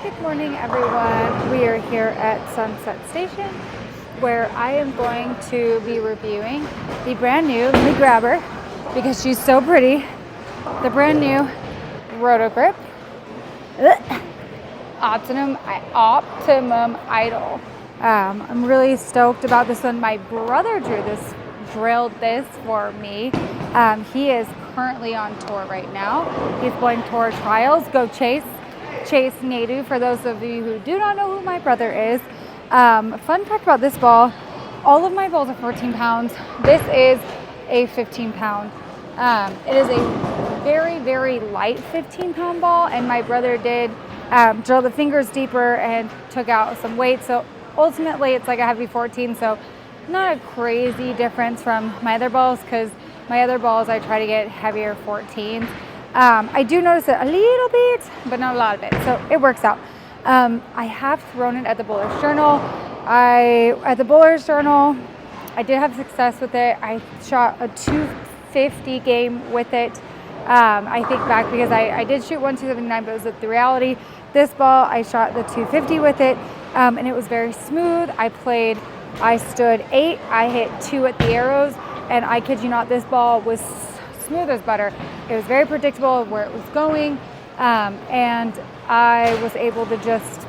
Good morning, everyone. We are here at Sunset Station where I am going to be reviewing the brand new, let me grab her because she's so pretty, the brand new Roto Grip Optimum Idol. I'm really stoked about this one. My brother drilled this for me. He is currently on tour right now. He's going tour trials. Go Chase Nadu, for those of you who do not know who my brother is. Fun fact about this ball, all of my balls are 14 pounds. This is a 15 pound. It is a very, very light 15 pound ball, and my brother did drill the fingers deeper and took out some weight. So ultimately it's like a heavy 14, so not a crazy difference from my other balls, because my other balls I try to get heavier 14s. I do notice it a little bit, but not a lot of it, so it works out. I have thrown it at the Bowler's Journal. At the Bowler's Journal, I did have success with it. I shot a 250 game with it. I think back because I did shoot 179, but it was the reality. This ball, I shot the 250 with it, and it was very smooth. I stood 8, I hit 2 at the arrows, and I kid you not, this ball was smooth as butter. It was very predictable where it was going, and I was able to just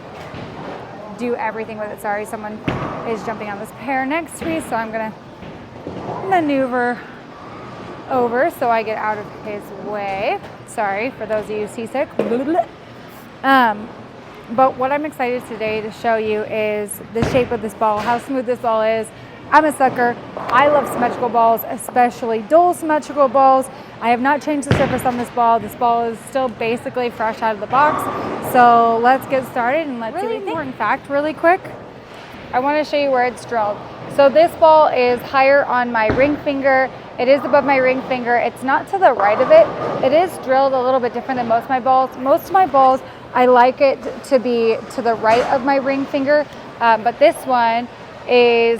do everything with it. Sorry, someone is jumping on this pair next to me, so I'm gonna maneuver over so I get out of his way. Sorry for those of you seasick. But what I'm excited today to show you is the shape of this ball, how smooth this ball is. I'm a sucker. I love symmetrical balls, especially dual symmetrical balls. I have not changed the surface on this ball. This ball is still basically fresh out of the box. So let's get started and let's see what you think. Important fact really quick. I want to show you where it's drilled. So this ball is higher on my ring finger. It is above my ring finger. It's not to the right of it. It is drilled a little bit different than most of my balls. Most of my balls, I like it to be to the right of my ring finger, but this one is,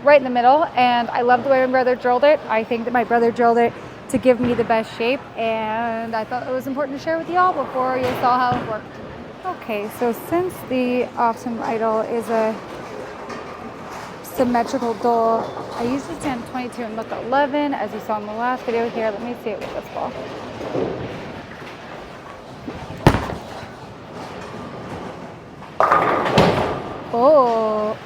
right in the middle, and I love the way my brother drilled it. I think that my brother drilled it to give me the best shape, and I thought it was important to share with y'all before you saw how it worked. Okay, so since the Optimum Idol is a symmetrical dull, I usually stand 22 and look 11, as you saw in the last video here. Let me see it with this ball. Oh.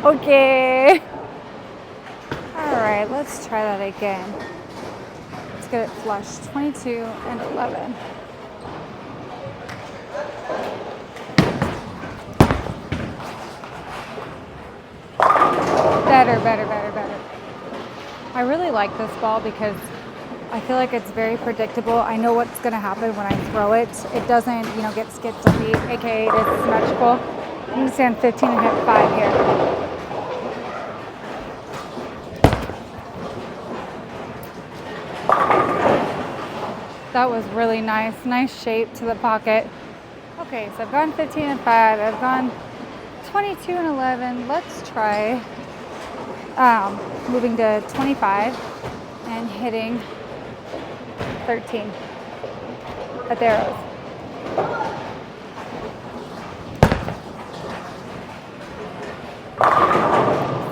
Okay. All right, let's try that again. Let's get it flush. 22 and 11. Better. I really like this ball because I feel like it's very predictable. I know what's going to happen when I throw it. It doesn't, get skid stuffy, aka it is symmetrical. I'm going to stand 15 and hit 5 here. That was really nice. Nice shape to the pocket. Okay, so I've gone 15 and 5. I've gone 22 and 11. Let's try moving to 25 and hitting 13 at the arrows.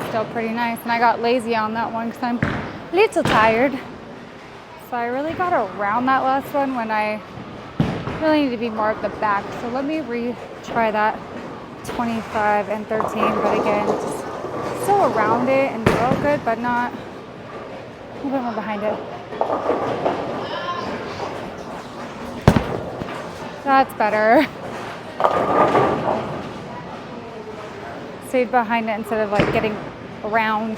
Still pretty nice, and I got lazy on that one because I'm a little tired. So I really got around that last one when I really need to be more at the back. So let me retry that 25 and 13, but again, just still around it and real good, but not a little bit more behind it. That's better. Stayed behind it instead of getting around,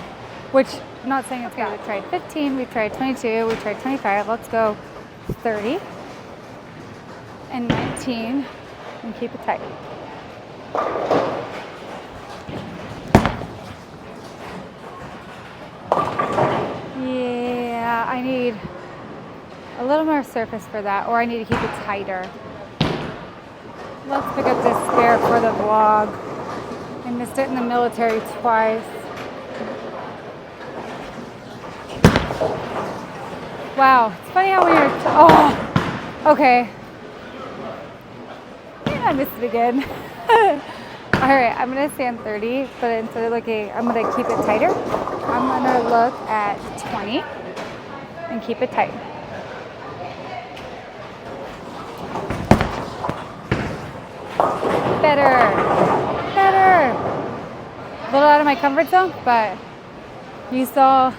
which I'm not saying it's good. We tried 15, we tried 22, we tried 25. Let's go 30 and 19 and keep it tight. Yeah, I need a little more surface for that, or I need to keep it tighter. Let's pick up this spare for the vlog. I missed it in the military twice. Wow, it's funny how when you're, Okay. And I missed it again. All right, I'm gonna stand 30, but instead of looking, I'm gonna keep it tighter. I'm gonna look at 20 and keep it tight. Better, better. A little out of my comfort zone, but you saw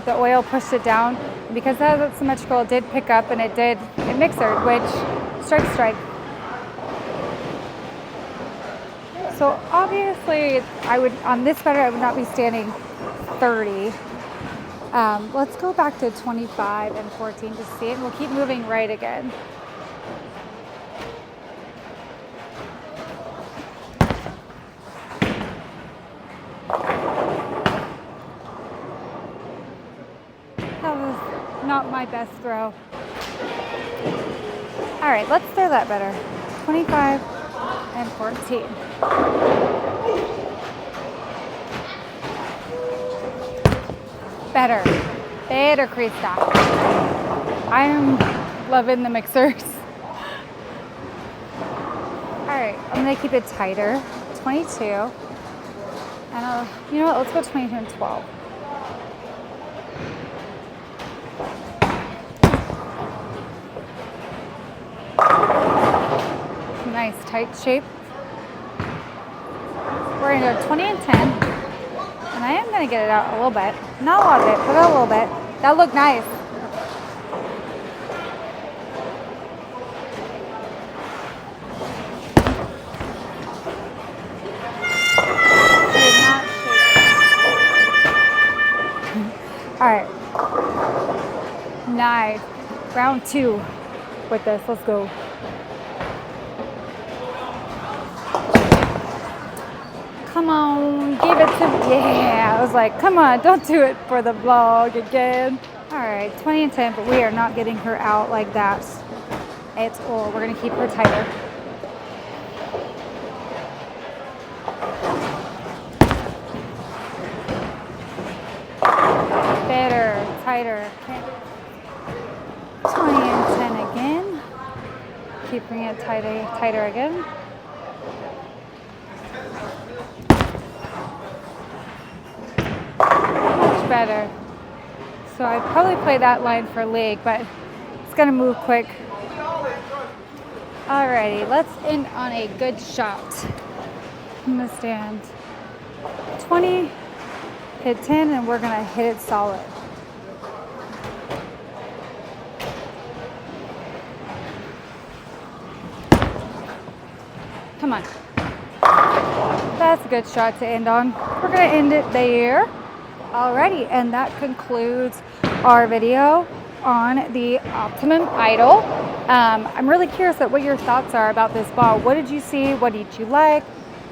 the oil pushed it down. And because that was symmetrical, it did pick up and it mixered, which strike. So obviously, on this better, I would not be standing 30. Let's go back to 25 and 14 to see it, and we'll keep moving right again. That was not my best throw. All right, let's throw that better. 25 and 14. Better crease stop. I'm loving the mixers. All right, I'm gonna keep it tighter. 22, and you know what? Let's go 22 and 12. Nice tight shape. We're gonna go 20 and 10, and I am gonna get it out a little bit. Not a lot of it, but a little bit. That looked nice. All right. Nice. Round 2 with this. Let's go. Come on, give it to me. Yeah, I was like, come on, don't do it for the vlog again. All right, 20 and 10, but we are not getting her out like that. It's all. We're gonna keep her tighter. Better, tighter. 20 and 10 again. Keeping it tighter again. Much better. So I probably play that line for leg, but it's gonna move quick. Alrighty, let's end on a good shot. I'm gonna stand 20, hit 10, and we're gonna hit it solid. Come on. That's a good shot to end on. We're gonna end it there. Alrighty, and that concludes our video on the Optimum Idol. I'm really curious at what your thoughts are about this ball. What did you see? What did you like?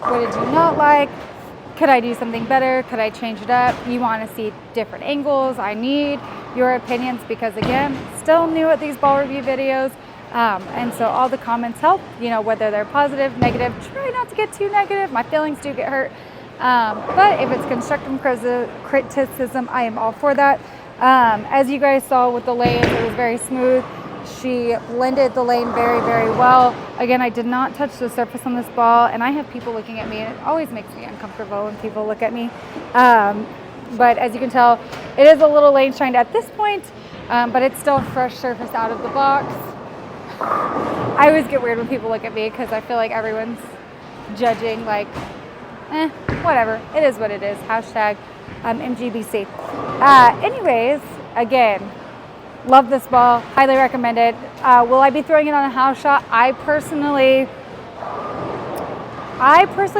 What did you not like? Could I do something better? Could I change it up? You want to see different angles? I need your opinions because, again, still new at these ball review videos. And so all the comments help, you know, whether they're positive, negative. Try not to get too negative. My feelings do get hurt. But if it's constructive criticism, I am all for that. As you guys saw with the lanes, it was very smooth. She blended the lane very, very well. Again, I did not touch the surface on this ball, and I have people looking at me, and it always makes me uncomfortable when people look at me. But as you can tell, it is a little lane shined at this point, but it's still a fresh surface out of the box. I always get weird when people look at me because I feel like everyone's judging, like, whatever. It is what it is. Hashtag MGBC. Anyways, again, love this ball. Highly recommend it. Will I be throwing it on a house shot? I personally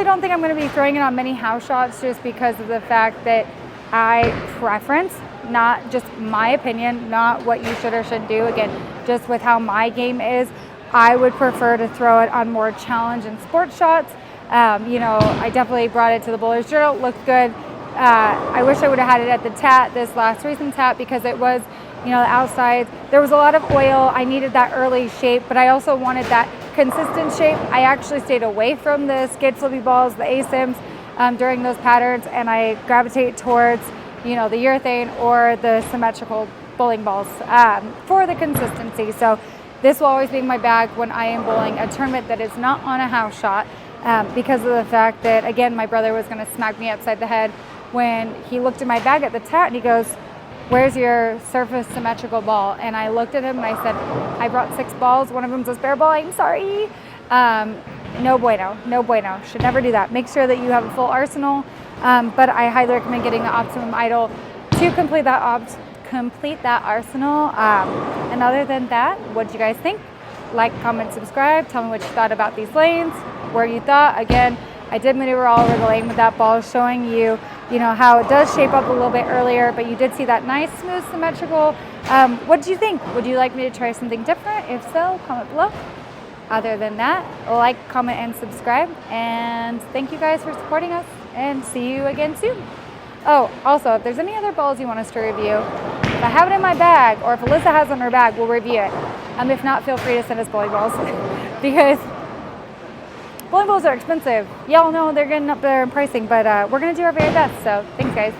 don't think I'm going to be throwing it on many house shots just because of the fact that I preference, not just my opinion, not what you should or shouldn't do. Again, just with how my game is, I would prefer to throw it on more challenge and sport shots. You know, I definitely brought it to the Bowler's Journal. Looked good. I wish I would have had it at the tat, this last recent tat, because it was, you know, the outside. There was a lot of oil. I needed that early shape, but I also wanted that consistent shape. I actually stayed away from the skid flippy balls, the ASIMs, during those patterns, and I gravitate towards, you know, the urethane or the symmetrical bowling balls for the consistency. So This will always be in my bag when I am bowling a tournament that is not on a house shot, because of the fact that, again, my brother was going to smack me upside the head when he looked in my bag at the tat and he goes, "Where's your surface symmetrical ball?" And I looked at him and I said, "I brought 6 balls. One of them's a spare ball. I'm sorry." No bueno, no bueno. Should never do that. Make sure that you have a full arsenal. But I highly recommend getting the Optimum Idol to complete that arsenal. And other than that, what do you guys think? Like, comment, subscribe. Tell me what you thought about these lanes, where you thought. Again, I did maneuver all over the lane with that ball, showing you, how it does shape up a little bit earlier, but you did see that nice, smooth, symmetrical. What do you think? Would you like me to try something different? If so, comment below. Other than that, like, comment, and subscribe. And thank you guys for supporting us, and see you again soon. Oh, also, if there's any other balls you want us to review, if I have it in my bag, or if Alyssa has it in her bag, we'll review it. If not, feel free to send us bowling balls because bowling balls are expensive. Y'all know they're getting up there in pricing, but we're going to do our very best. So thanks, guys.